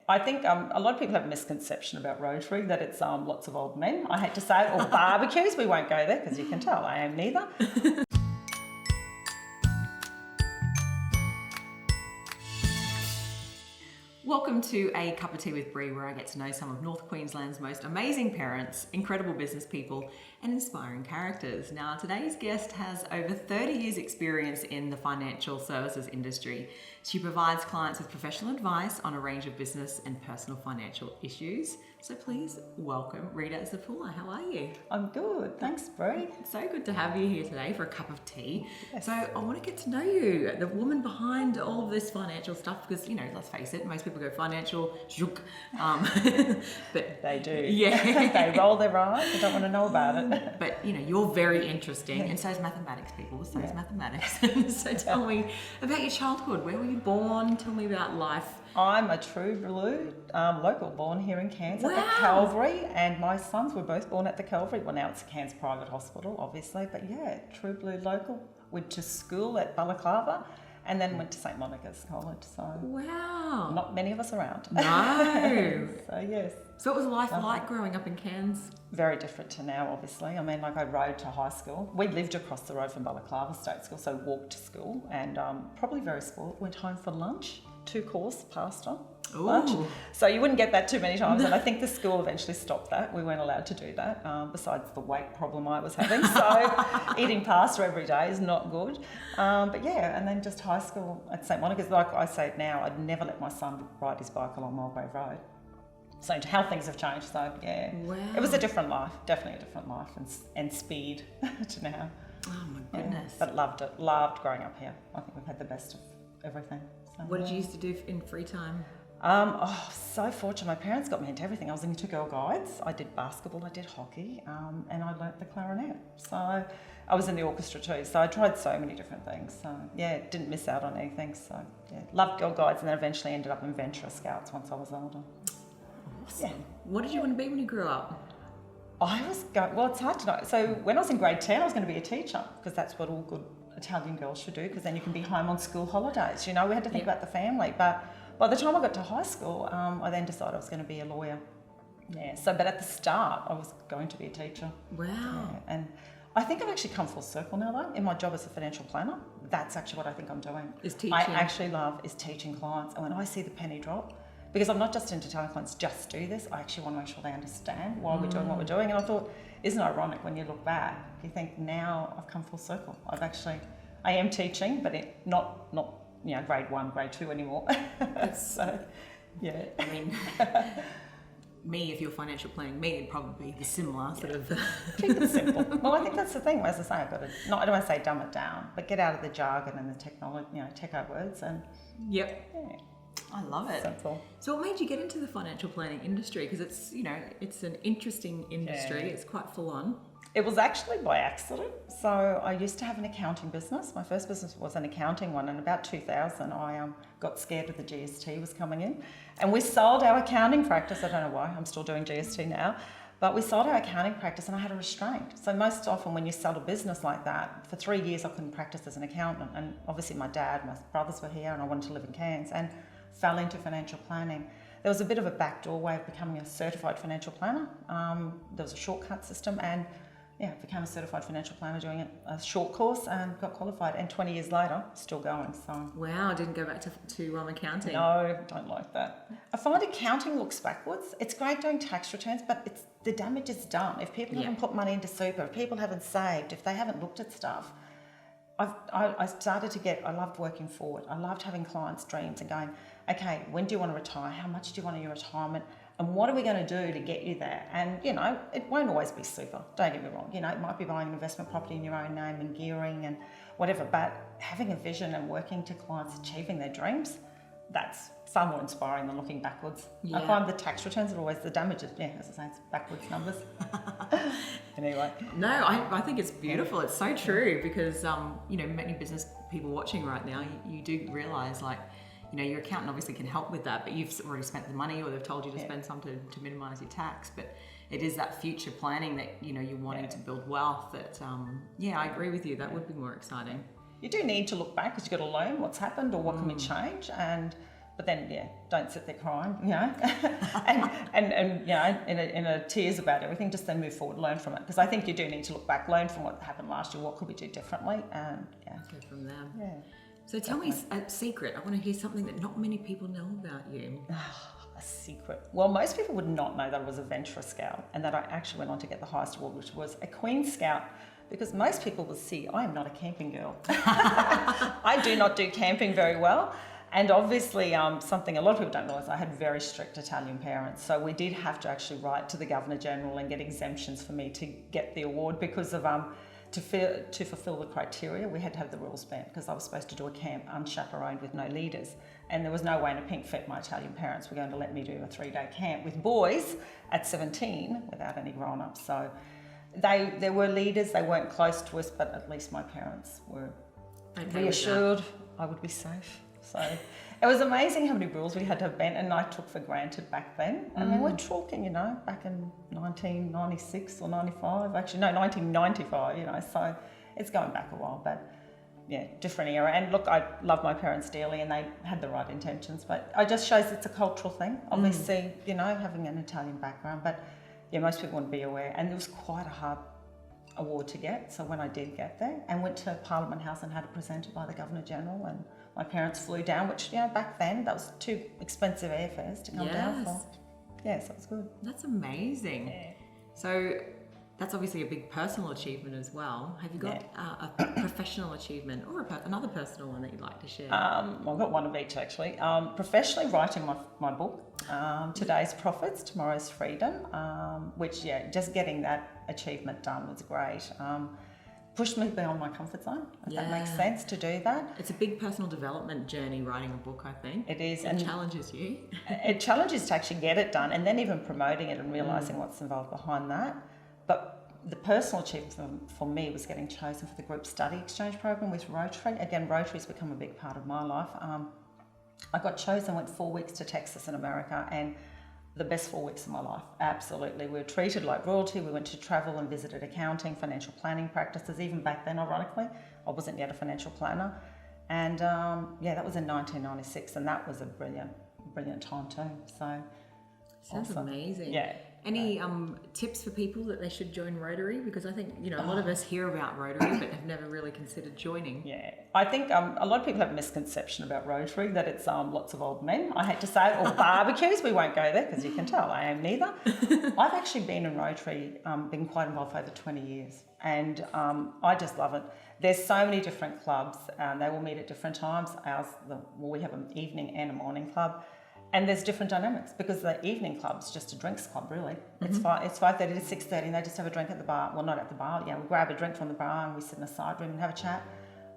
I think a lot of people have a misconception about Rotary, that it's lots of old men, I hate to say it, or barbecues. We won't go there because you can tell I am neither. Welcome to A Cup of Tea with Bree, where I get to know some of North Queensland's most amazing parents, incredible business people, and inspiring characters. Now, today's guest has over 30 years experience in the financial services industry. She provides clients with professional advice on a range of business and personal financial issues. So please welcome Rita Zappulla. How are you? I'm good. Thanks, Bree. It's so good to have you here today for a cup of tea. Yes. So I want to get to know you, the woman behind all of this financial stuff, because, let's face it, most people go financial, zook. But they do. Yeah. They roll their eyes. They don't want to know about it. But, you're very interesting, and so is mathematics, people. So is mathematics. So tell me about your childhood. Where were you born? Tell me about life. I'm a true blue local, born here in Cairns at the Calvary, and my sons were both born at the Calvary. Well, now it's Cairns Private Hospital, obviously, but yeah, true blue local. Went to school at Balaclava and then went to St Monica's College, so wow, not many of us around. No. So yes. So what was life like growing up in Cairns? Very different to now, obviously. I mean, I rode to high school. We lived across the road from Balaclava State School, so walked to school, and probably very spoiled. Went home for lunch, 2-course pasta lunch. So you wouldn't get that too many times, and I think the school eventually stopped that. We weren't allowed to do that, besides the weight problem I was having. So eating pasta every day is not good. But yeah, and then just high school at St Monica's. Like I say now, I'd never let my son ride his bike along Mulgrave Road. So how things have changed. So yeah, it was a different life, definitely a different life, and speed to now. Oh my goodness! Yeah, but loved it. Loved growing up here. I think we've had the best of everything. So, what did you used to do in free time? So fortunate. My parents got me into everything. I was into Girl Guides. I did basketball. I did hockey, and I learnt the clarinet. So I was in the orchestra too. So I tried so many different things. So yeah, didn't miss out on anything. So yeah, loved Girl Guides, and then eventually ended up in Ventura Scouts once I was older. Awesome. Yeah. What did you want to be when you grew up? Well, it's hard to know. So when I was in grade 10, I was going to be a teacher, because that's what all good Italian girls should do, because then you can be home on school holidays. We had to think about the family. But by the time I got to high school, I then decided I was going to be a lawyer. Yeah. So, but at the start, I was going to be a teacher. Wow. Yeah. And I think I've actually come full circle now, though. In my job as a financial planner, that's actually what I think I'm doing. Is teaching. I actually love is teaching clients, and when I see the penny drop, because I'm not just into telling clients just do this, I actually want to make sure they understand why we're doing what we're doing. And I thought, isn't it ironic when you look back, you think now I've come full circle. I am teaching, but not grade 1, grade 2 anymore. So, yeah. I mean, me, if you're financial planning me, it'd probably be similar sort of. Keep it simple. Well, I think that's the thing. As I say, I don't want to say dumb it down, but get out of the jargon and the technology, tech words, and yep. Yeah. I love it. Simple. So what made you get into the financial planning industry? Because it's, it's an interesting industry. Yeah. It's quite full on. It was actually by accident. So I used to have an accounting business. My first business was an accounting one, and about 2000 I got scared that the GST was coming in. And we sold our accounting practice. I don't know why, I'm still doing GST now. But we sold our accounting practice, and I had a restraint. So most often when you sell a business like that, for 3 years I couldn't practice as an accountant. And obviously my dad, my brothers were here, and I wanted to live in Cairns, and fell into financial planning. There was a bit of a backdoor way of becoming a certified financial planner. There was a shortcut system, and became a certified financial planner doing a short course and got qualified. And 20 years later, still going. So wow, didn't go back to accounting. No, don't like that. I find accounting looks backwards. It's great doing tax returns, but the damage is done. If people haven't put money into super, if people haven't saved, if they haven't looked at stuff. I started to I loved working forward. I loved having clients' dreams and going, okay, when do you want to retire? How much do you want in your retirement? And what are we going to do to get you there? And, it won't always be super. Don't get me wrong. It might be buying an investment property in your own name and gearing and whatever. But having a vision and working to clients achieving their dreams, that's far more inspiring than looking backwards. Yeah. I find the tax returns are always the damages. Yeah, as I say, it's backwards numbers. Anyway. No, I think it's beautiful. It's so true because, many business people watching right now, you do realise your accountant obviously can help with that, but you've already spent the money or they've told you to spend some to minimise your tax. But it is that future planning that, you're wanting to build wealth that, I agree with you. That would be more exciting. You do need to look back because you've got to learn what's happened or what can we change. but then, don't sit there crying, and in a tears about everything. Just then move forward, learn from it. Because I think you do need to look back, learn from what happened last year. What could we do differently? And go from there. Yeah. So tell me a secret. I want to hear something that not many people know about you. A secret. Well, most people would not know that I was a Venturer Scout and that I actually went on to get the highest award, which was a Queen Scout. Because most people will see I am not a camping girl. I do not do camping very well. And obviously, something a lot of people don't realise, I had very strict Italian parents. So we did have to actually write to the Governor-General and get exemptions for me to get the award because of, to fulfil the criteria, we had to have the rules bent because I was supposed to do a camp unchaperoned with no leaders. And there was no way in a pink fit my Italian parents were going to let me do a 3-day camp with boys at 17 without any grown-ups. So there were leaders, they weren't close to us, but at least my parents were reassured I would be safe. So it was amazing how many rules we had to have bent, and I took for granted back then. I mean, we're talking, back in 1996 or 95, actually, no, 1995, so it's going back a while, but different era. And look, I love my parents dearly and they had the right intentions, but it just shows it's a cultural thing, obviously, having an Italian background, but most people wouldn't be aware. And it was quite a hard award to get. So when I did get there and went to Parliament House and had it presented by the Governor-General, and my parents flew down, which, back then, that was too expensive airfares to come down for. Yeah, so it was good. That's amazing. Yeah. So that's obviously a big personal achievement as well. Have you got a professional achievement or another personal one that you'd like to share? Well, I've got one of each, actually. Professionally, writing my book, Today's Profits, Tomorrow's Freedom, which, just getting that achievement done was great. Pushed me beyond my comfort zone, if that makes sense, to do that. It's a big personal development journey, writing a book, I think. It is. It challenges you. It challenges to actually get it done, and then even promoting it and realising what's involved behind that. But the personal achievement for me was getting chosen for the group study exchange program with Rotary. Again, Rotary's become a big part of my life. I got chosen, went 4 weeks to Texas in America, and the best 4 weeks of my life, absolutely. We were treated like royalty. We went to travel and visited accounting, financial planning practices. Even back then, ironically, I wasn't yet a financial planner. And that was in 1996, and that was a brilliant time too. So sounds amazing. Yeah. Any tips for people that they should join Rotary? Because I think, a lot of us hear about Rotary but have never really considered joining. Yeah, I think a lot of people have a misconception about Rotary, that it's lots of old men, I hate to say it, or barbecues. We won't go there because you can tell I am neither. I've actually been in Rotary, been quite involved for over 20 years, and I just love it. There's so many different clubs. They all meet at different times. We have an evening and a morning club. And there's different dynamics because the evening club's just a drinks club, really. It's 5:30 to 6:30, and they just have a drink at the bar. Well, not at the bar. We grab a drink from the bar and we sit in a side room and have a chat,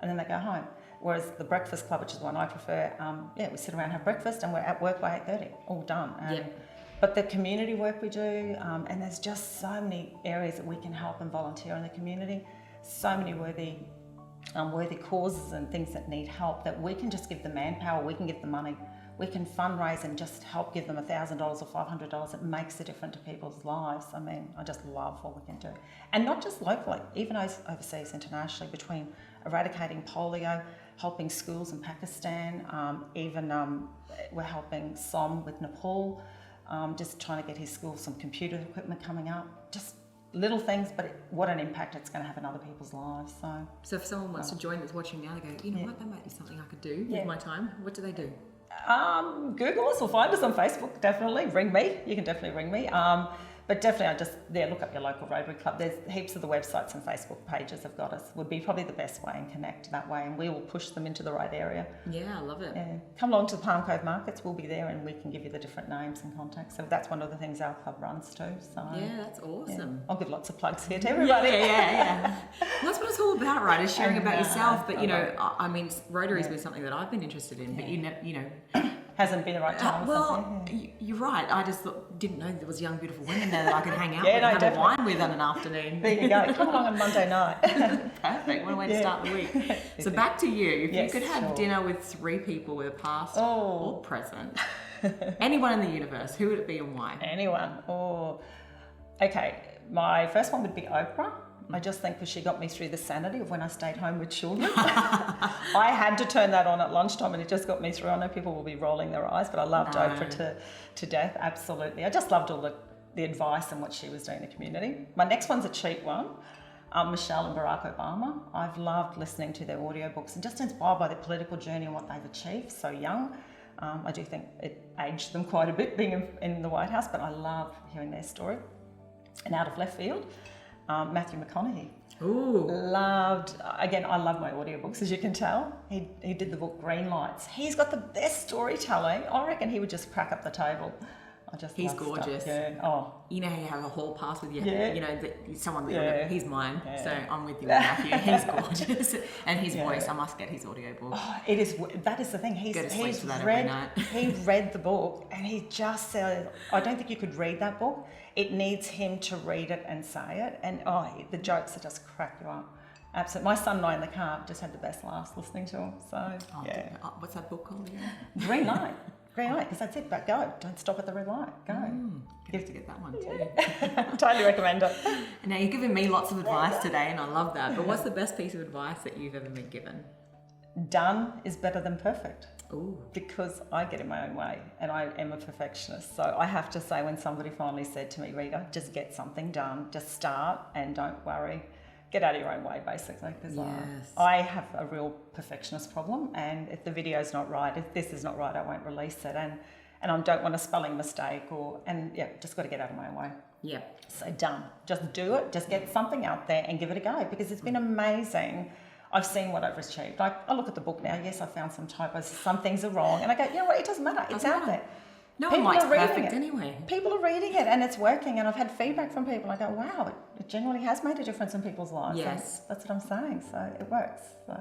and then they go home. Whereas the breakfast club, which is the one I prefer, we sit around and have breakfast, and we're at work by 8:30, all done. But the community work we do, and there's just so many areas that we can help and volunteer in the community. So many worthy causes and things that need help that we can just give the manpower, we can give the money. We can fundraise and just help give them $1,000 or $500. It makes a difference to people's lives. I mean, I just love what we can do. And not just locally, even overseas, internationally, between eradicating polio, helping schools in Pakistan, we're helping Som with Nepal, just trying to get his school some computer equipment coming up. Just little things, but what an impact it's going to have in other people's lives. So if someone wants to join that's watching now, they go, what, that might be something I could do with my time. What do they do? Google us or find us on Facebook, definitely. Ring me. You can definitely ring me. But definitely, look up your local Rotary Club. There's heaps of the websites and Facebook pages have got us. Would be probably the best way and connect that way, and we will push them into the right area. Yeah, I love it. Yeah. Come along to the Palm Cove markets. We'll be there, and we can give you the different names and contacts. So that's one of the things our club runs too. So yeah, that's awesome. I'll give lots of plugs here to everybody. Yeah. Well, that's what it's all about, right? Is sharing about yourself. But I mean, Rotary's been something that I've been interested in. But you know. Hasn't been the right time. You're right. I just didn't know there was young, beautiful women there that I could hang out with and have a wine with on an afternoon. There you go. Come along on Monday night. Perfect. What a way to start the week. So back to you. If you could have dinner with 3 people with a past or present, anyone in the universe, who would it be and why? Anyone. Okay. My first one would be Oprah. I just think because she got me through the sanity of when I stayed home with children. I had to turn that on at lunchtime and it just got me through. I know people will be rolling their eyes, but I loved Oprah to death, absolutely. I just loved all the advice and what she was doing in the community. My next one's a cheap one. Michelle and Barack Obama. I've loved listening to their audiobooks and just inspired by their political journey and what they've achieved so young. I do think it aged them quite a bit being in the White House, but I love hearing their story. And out of left field, Matthew McConaughey. Ooh. I love my audiobooks, as you can tell. He did the book Green Lights. He's got the best storytelling. I reckon he would just crack up the table. He's gorgeous. Yeah. Oh. You know how you have a hall pass with you, someone that Yeah. he's mine. Yeah. So I'm with you, Matthew. He's gorgeous. And his voice, I must get his audiobook. Oh, that is the thing. Go to sleep to that read, every night. he read the book and he just said, I don't think you could read that book. It needs him to read it and say it. And the jokes that just crack you up. Absolutely. My son and I in the car just had the best laughs listening to him. So, What's that book called again? Green Light. Green light, because that's it, but go. Don't stop at the red light. Go. You have to get that one too. Totally recommend it. Now, you're giving me lots of advice today, and I love that. But what's the best piece of advice that you've ever been given? Done is better than perfect. Ooh. Because I get in my own way and I am a perfectionist. So I have to say, when somebody finally said to me, Rita, just get something done, just start and don't worry. Get out of your own way, basically, because I have a real perfectionist problem, and if the video's not right, if this is not right, I won't release it, and I don't want a spelling mistake just got to get out of my own way. Yeah. So done. Just do it. Just get something out there and give it a go, because it's been amazing. I've seen what I've achieved. Like, I look at the book now. Yes, I found some typos. Some things are wrong, and I go, you know what? It doesn't matter. It's out there. No one likes perfect anyway. People are reading it and it's working, and I've had feedback from people. I go, wow, it genuinely has made a difference in people's lives. Yes. That's what I'm saying. So it works. So.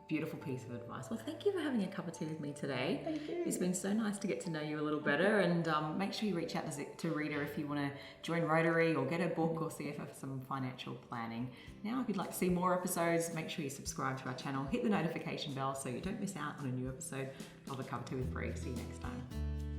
Beautiful piece of advice. Well, thank you for having a cup of tea with me today. Thank you. It's been so nice to get to know you a little better, and make sure you reach out to Rita if you want to join Rotary or get a book or see if for some financial planning. Now, if you'd like to see more episodes, make sure you subscribe to our channel, hit the notification bell so you don't miss out on a new episode of A Cup of Tea with Bree. See you next time.